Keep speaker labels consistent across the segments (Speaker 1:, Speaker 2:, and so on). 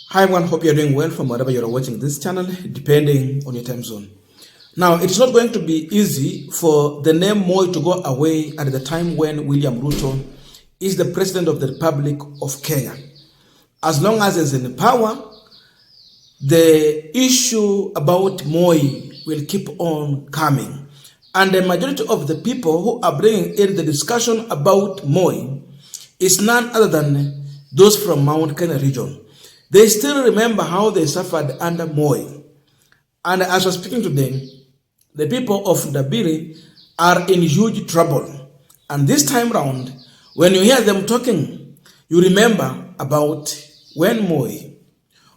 Speaker 1: Hi everyone, hope you're doing well from wherever you're watching this channel, depending on your time zone. Now, it's not going to be easy for the name Moi to go away at the time when William Ruto is the President of the Republic of Kenya. As long as he's in power, the issue about Moi will keep on coming. And the majority of the people who are bringing in the discussion about Moi is none other than those from Mount Kenya region. They still remember how they suffered under Moi. And as we're speaking today, the people of Ndabiri are in huge trouble. And this time round, when you hear them talking, you remember about when Moi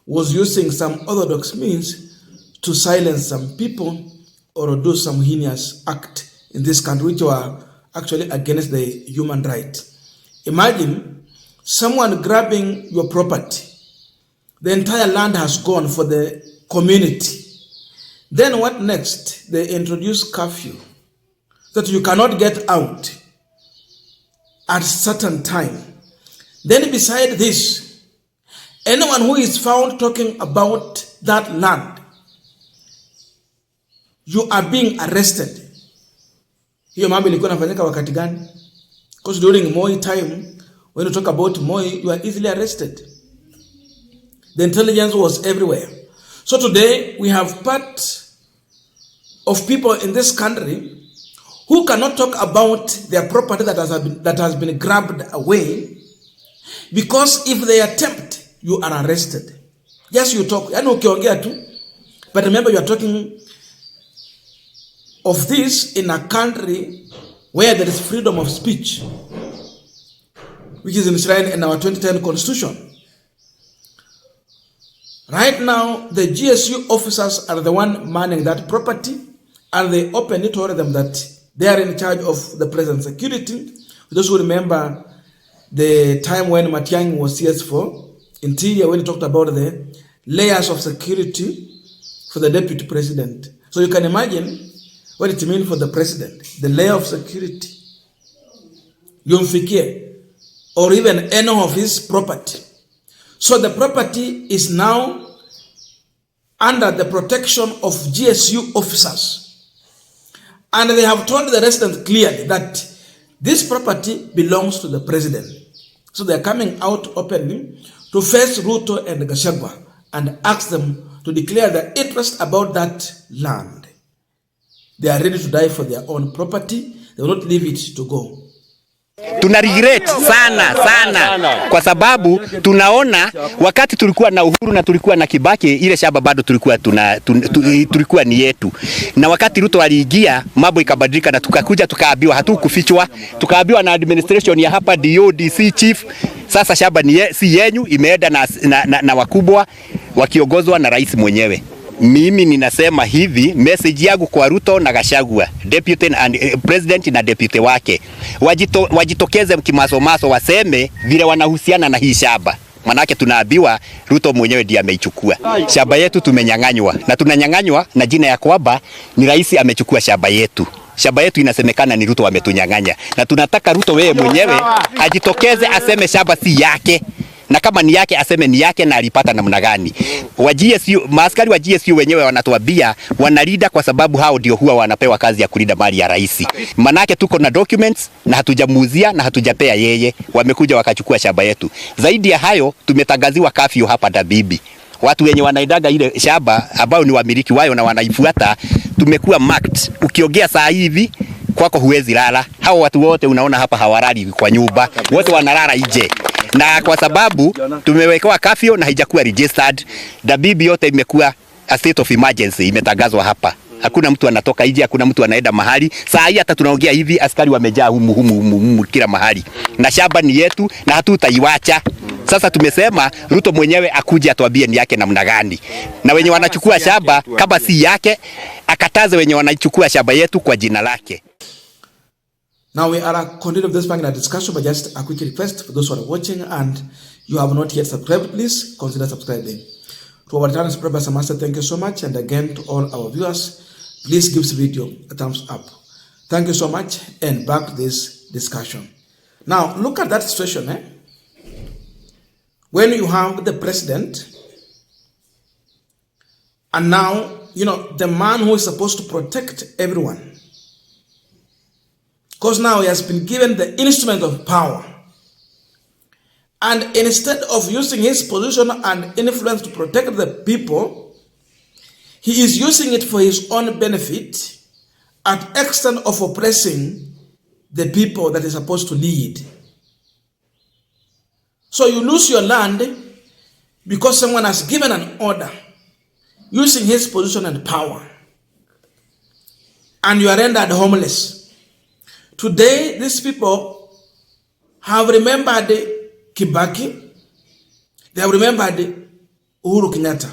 Speaker 1: was using some orthodox means to silence some people or do some heinous act in this country, which were actually against the human right. Imagine someone grabbing your property. The entire land has gone for the community. Then what next? They introduce curfew that you cannot get out at certain time. Then beside this, anyone who is found talking about that land, you are being arrested. Hiyo mambo ilikuwa inafanyika wakati gani? Because during Moi time, when you talk about Moi, you are easily arrested. The intelligence was everywhere. So today we have part of people in this country who cannot talk about their property that has been grabbed away, because if they attempt, you are arrested. Yes, you talk. But remember, you are talking of this in a country where there is freedom of speech, which is enshrined in our 2010 constitution. Right now, the GSU officers are the one manning that property, and they openly told them that they are in charge of the present security. Those who remember the time when Matiang'i was CS for Interior, when he talked about the layers of security for the deputy president. So you can imagine what it means for the president, the layer of security, Yumfikie, or even any of his property. So the property is now under the protection of GSU officers. And they have told the residents clearly that this property belongs to the president. So they are coming out openly to face Ruto and Gachagwa and ask them to declare their interest about that land. They are ready to die for their own property. They will not leave it to go.
Speaker 2: Tuna regret sana kwa sababu tunaona wakati tulikuwa na Uhuru na tulikuwa na Kibaki, ile shamba bado tulikuwa ni yetu, na wakati Ruto aliingia mambo ikabadilika na tukakuja tukaambiwa hatukufichwa, tukaambiwa na administration ya hapa DODC chief, sasa shamba si yenyu, imeenda na wakubwa wakiongozwa na rais mwenyewe. Mimi ninasema hivi, message yangu kwa Ruto na Gachagwa, deputy and president na deputy wake, wajitokeze mkimasomaso waseme vile wanahusiana na hii shamba. Manake tunaambiwa Ruto mwenyewe ndiye ameichukua shamba yetu, tumenyang'anywa na tunanyang'anywa na jina ya kwamba ni rais amechukua shamba yetu. Shamba yetu inasemekana ni Ruto ametunyang'anya, na tunataka Ruto wewe mwenyewe ajitokeze aseme shamba si yake, na kama ni yake aseme ni yake na alipata namna gani. Maaskari wa GSU wenyewe wanatuambia wanalinda kwa sababu hao ndio huwa wanapewa kazi ya kulinda mali ya rais. Manake tuko na documents na hatujamuuzia na hatujapea yeye, wamekuja wakachukua shamba yetu. Zaidi ya hayo, tumetangaziwa curfew hapa Dabibi. Watu wenye wanaidaga ile shamba ambao ni wamiliki wao na wanaifuata, tumekuwa marked. Ukiongea saa hivi kwako huwezi lala. Hao watu wote unaona hapa hawalali kwa nyumba, wote wanalala nje. Na kwa sababu tumewekewa curfew na haijakuwa registered, Dabibi yote imekuwa a state of emergency, imetangazwa hapa. Hakuna mtu anatoka nje, hakuna mtu anaenda mahali. Saa hii hata tunaongea hivi askari wamejaa humu kila mahali. Na shamba ni yetu na hatutaiacha. Sasa tumesema Ruto mwenyewe akuje atuambie ni yake namna gani. Na wenye wanachukua shamba kama si yake, akataze wenye wanachukua shamba yetu kwa jina lake.
Speaker 1: Now we are continuing this panel discussion, but just a quick request for those who are watching and you have not yet subscribed, please consider subscribing. To our channel subscribers, master, thank you so much, and again to all our viewers, please give this video a thumbs up. Thank you so much, and back to this discussion. Now look at that situation, When you have the president And now, the man who is supposed to protect everyone, because now he has been given the instrument of power, and instead of using his position and influence to protect the people, he is using it for his own benefit at extent of oppressing the people that is supposed to lead. So you lose your land because someone has given an order using his position and power, and you are rendered homeless. Today, these people have remembered Kibaki, they have remembered Uhuru Kenyatta.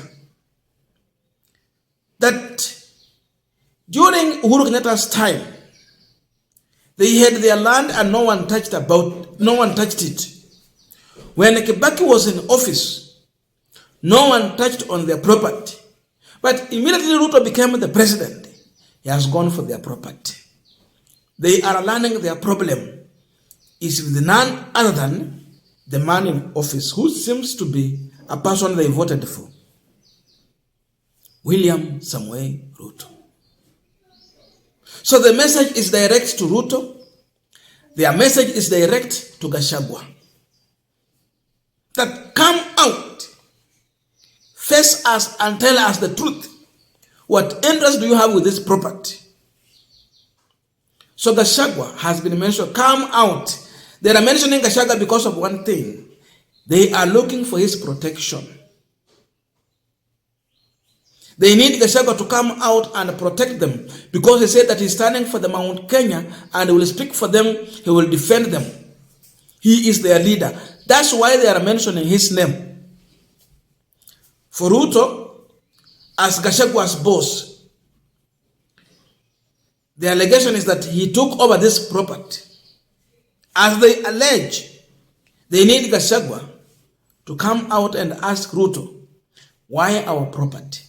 Speaker 1: That during Uhuru Kenyatta's time, they had their land and no one touched it. When Kibaki was in office, no one touched on their property. But immediately Ruto became the president, he has gone for their property. They are learning their problem is with none other than the man in office, who seems to be a person they voted for, William Samuel Ruto. So the message is direct to Ruto. Their message is direct to Gachagwa. That come out, face us and tell us the truth. What interest do you have with this property? So Gachagwa has been mentioned. Come out. They are mentioning Gachagwa because of one thing. They are looking for his protection. They need Gachagwa to come out and protect them, because he said that he's standing for the Mount Kenya and he will speak for them, he will defend them. He is their leader. That's why they are mentioning his name. For Ruto, as Gachagwa's boss, the allegation is that he took over this property. As they allege, they need Gachagwa to come out and ask Ruto, why our property?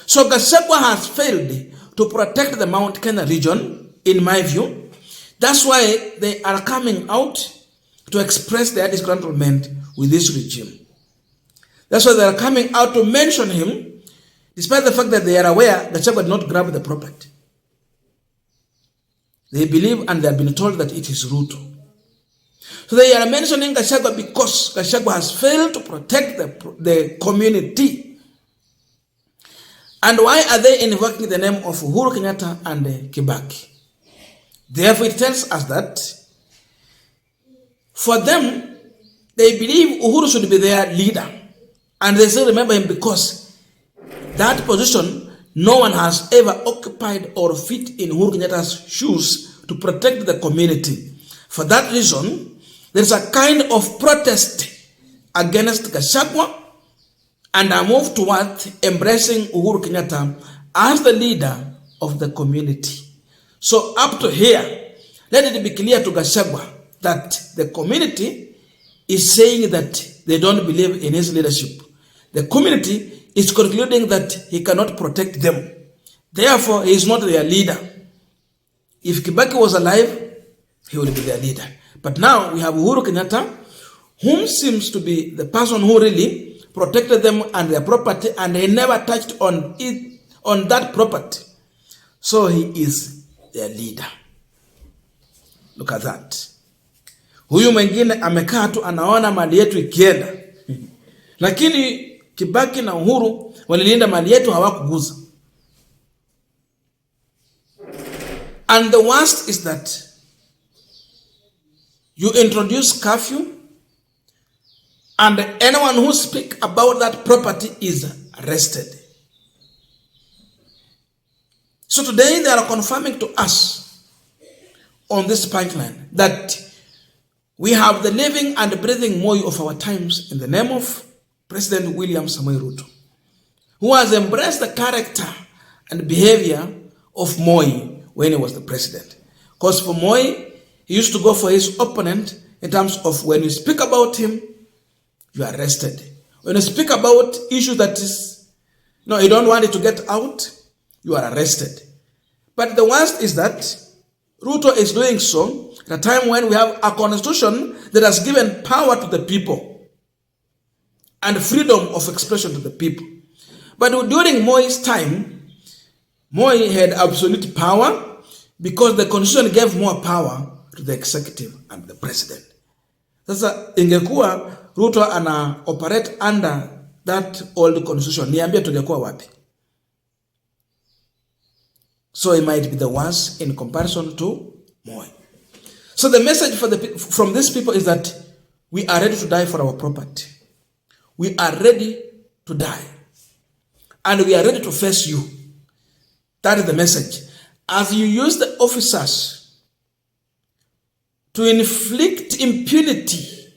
Speaker 1: So Gachagwa has failed to protect the Mount Kenya region, in my view. That's why they are coming out to express their disgruntlement with this regime. That's why they are coming out to mention him, despite the fact that they are aware Gachagwa did not grab the property. They believe and they have been told that it is Ruto. So they are mentioning Gachagwa because Gachagwa has failed to protect the community. And why are they invoking the name of Uhuru Kenyatta and Kibaki? Therefore, it tells us that for them, they believe Uhuru should be their leader. And they still remember him because that position, no one has ever occupied or fit in Uhuru Kenyatta's shoes to protect the community. For that reason, there is a kind of protest against Gachagwa and a move toward embracing Uhuru Kenyatta as the leader of the community. So up to here, let it be clear to Gachagwa that the community is saying that they don't believe in his leadership. The community is concluding that he cannot protect them. Therefore, he is not their leader. If Kibaki was alive, he would be their leader. But now we have Uhuru Kenyatta, whom seems to be the person who really protected them and their property, and he never touched on that property. So he is their leader. Look at that. Huyu mwingine amekaa tu anaona mali yetu ikienda. Lakini Kibaki na Uhuru walilinda mali yetu, hawakuguza. And the worst is that you introduce curfew, and anyone who speaks about that property is arrested. So today they are confirming to us on this Punchline that we have the living and breathing Moi of our times in the name of President William Samoei Ruto, who has embraced the character and behavior of Moi when he was the president. Because for Moi, he used to go for his opponent in terms of when you speak about him, you are arrested. When you speak about issue that is, you don't want it to get out, you are arrested. But the worst is that Ruto is doing so at a time when we have a constitution that has given power to the people and freedom of expression to the people. But during Moi's time, Moi had absolute power because the constitution gave more power to the executive and the president. Sasa ingekuwa Ruto ana operate under that old constitution, niambia tungekuwa wapi? So it might be the worst in comparison to Moi. So the message from these people is that we are ready to die for our property. We are ready to die. And we are ready to face you. That is the message. As you use the officers to inflict impunity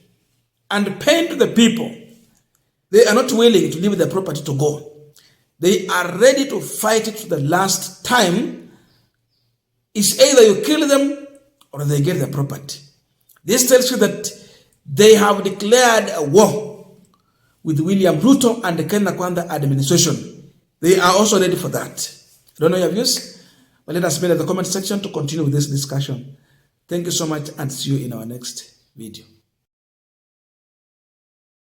Speaker 1: and pain to the people, they are not willing to leave their property to go. They are ready to fight it to the last time. It's either you kill them or they get their property. This tells you that they have declared a war with William Ruto and the Kenya Kwanza administration. They are also ready for that. I don't know your views, but let us know in the comment section to continue with this discussion. Thank you so much and see you in our next video.